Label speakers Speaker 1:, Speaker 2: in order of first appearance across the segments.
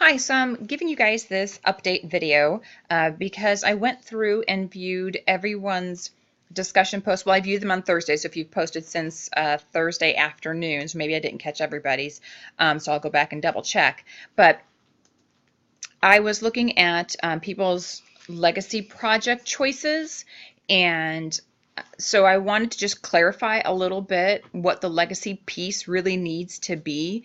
Speaker 1: Hi, so I'm giving you guys this update video because I went through and viewed everyone's discussion posts. Well, I viewed them on Thursday, so if you've posted since Thursday afternoon, so maybe I didn't catch everybody's, so I'll go back and double check. But I was looking at people's legacy project choices, and so I wanted to just clarify a little bit what the legacy piece really needs to be.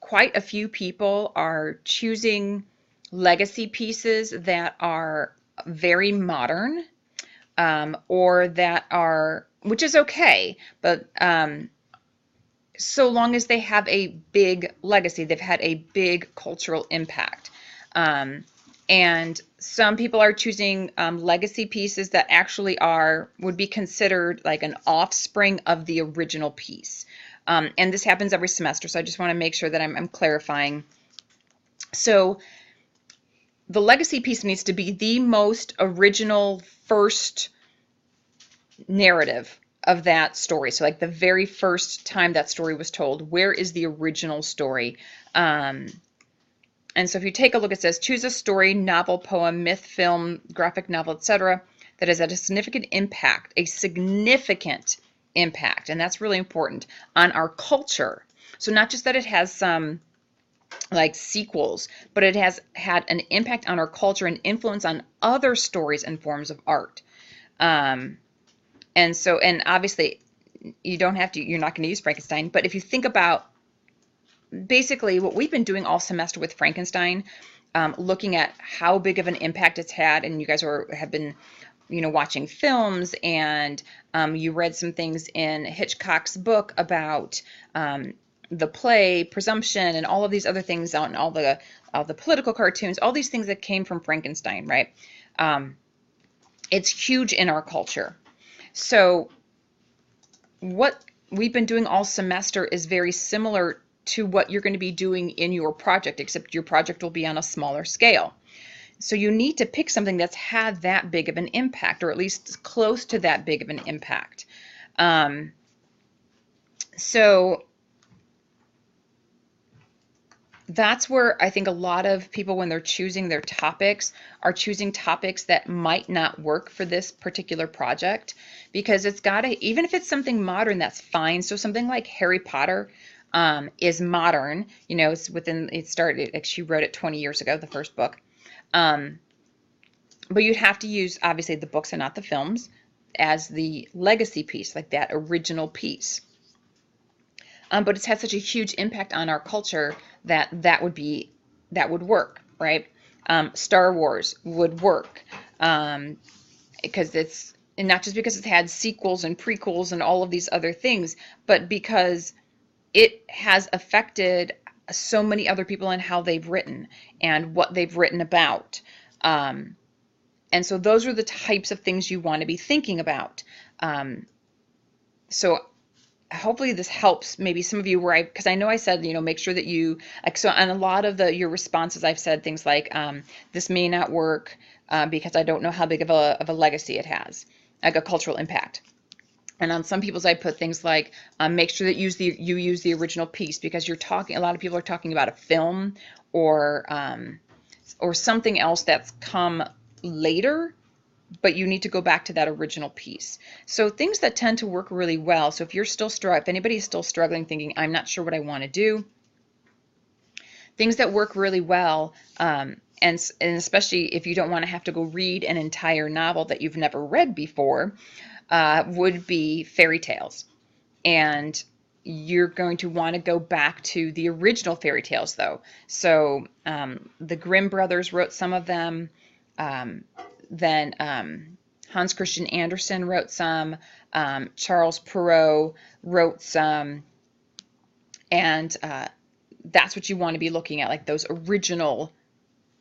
Speaker 1: Quite a few people are choosing legacy pieces that are very modern, or that are, which is okay, but so long as they have a big legacy, they've had a big cultural impact. And some people are choosing legacy pieces that actually would be considered like an offspring of the original piece. And this happens every semester, so I just want to make sure that I'm clarifying. So the legacy piece needs to be the most original first narrative of that story. So like the very first time that story was told, where is the original story? And so if you take a look, it says choose a story, novel, poem, myth, film, graphic novel, etc., that has had a significant impact, and that's really important, on our culture. So not just that it has some like sequels, but it has had an impact on our culture and influence on other stories and forms of art. And obviously you're not going to use Frankenstein, but if you think about basically what we've been doing all semester with Frankenstein, looking at how big of an impact it's had, and you guys have been watching films, and you read some things in Hitchcock's book about the play Presumption and all of these other things, and all the political cartoons, all these things that came from Frankenstein, right? It's huge in our culture. So what we've been doing all semester is very similar to what you're going to be doing in your project, except your project will be on a smaller scale. So you need to pick something that's had that big of an impact, or at least close to that big of an impact. So that's where I think a lot of people, when they're choosing their topics, are choosing topics that might not work for this particular project, because it's got to, even if it's something modern, that's fine. So something like Harry Potter is modern, she wrote it 20 years ago, the first book. But you'd have to use, obviously, the books and not the films as the legacy piece, like that original piece. But it's had such a huge impact on our culture that would work, right? Star Wars would work, because and not just because it's had sequels and prequels and all of these other things, but because it has affected so many other people and how they've written and what they've written about. And so those are the types of things you want to be thinking about. So hopefully this helps maybe some of you, because I know I said, make sure that you, like, so on a lot of your responses, I've said things like, this may not work because I don't know how big of a legacy it has, like a cultural impact. And on some people's, I put things like, make sure that you use the original piece, because a lot of people are talking about a film or something else that's come later, but you need to go back to that original piece. So things that tend to work really well. So if anybody's still struggling, thinking, I'm not sure what I want to do, things that work really well, and especially if you don't want to have to go read an entire novel that you've never read before, would be fairy tales. And you're going to want to go back to the original fairy tales, though. So the Grimm brothers wrote some of them. Then Hans Christian Andersen wrote some. Charles Perrault wrote some. And that's what you want to be looking at, like those original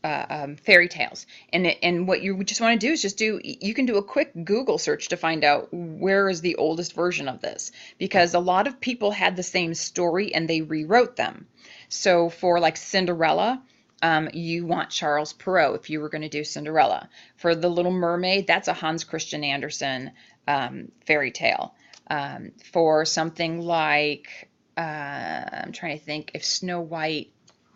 Speaker 1: fairy tales. And what you just want to do is you can do a quick Google search to find out where is the oldest version of this, because a lot of people had the same story and they rewrote them. So for like Cinderella, you want Charles Perrault if you were going to do Cinderella. For The Little Mermaid, that's a Hans Christian Andersen fairy tale. For something like, I'm trying to think, if Snow White,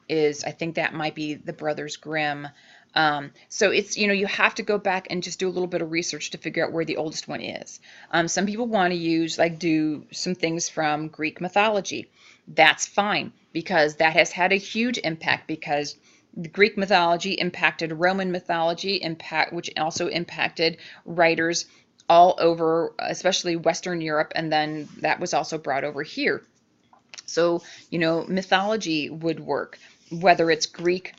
Speaker 1: is, I think that might be the Brothers Grimm. So it's, you have to go back and just do a little bit of research to figure out where the oldest one is. Some people want to use, like, do some things from Greek mythology. That's fine, because that has had a huge impact, because the Greek mythology impacted Roman mythology, which also impacted writers all over, especially Western Europe, and then that was also brought over here. So, mythology would work, whether it's Greek.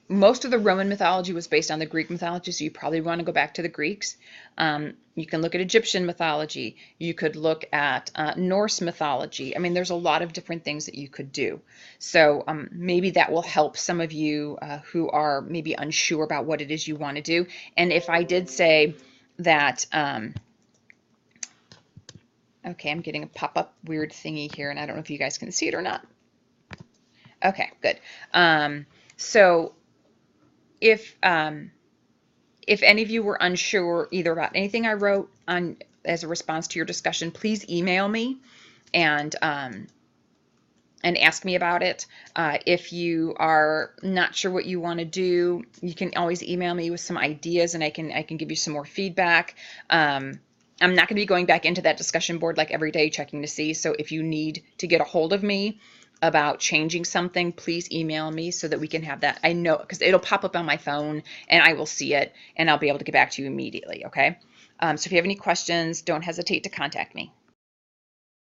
Speaker 1: Most of the Roman mythology was based on the Greek mythology, so you probably want to go back to the Greeks. You can look at Egyptian mythology. You could look at Norse mythology. I mean, there's a lot of different things that you could do. So maybe that will help some of you who are maybe unsure about what it is you want to do. And if I did say that, okay, I'm getting a pop-up weird thingy here, and I don't know if you guys can see it or not. Okay, good. So if any of you were unsure either about anything I wrote on as a response to your discussion, please email me and ask me about it. If you are not sure what you want to do, you can always email me with some ideas, and I can give you some more feedback. I'm not going to be going back into that discussion board like every day checking to see. So if you need to get a hold of me about changing something, please email me so that we can have that. I know, because it'll pop up on my phone and I will see it, and I'll be able to get back to you immediately. Okay. So if you have any questions, don't hesitate to contact me.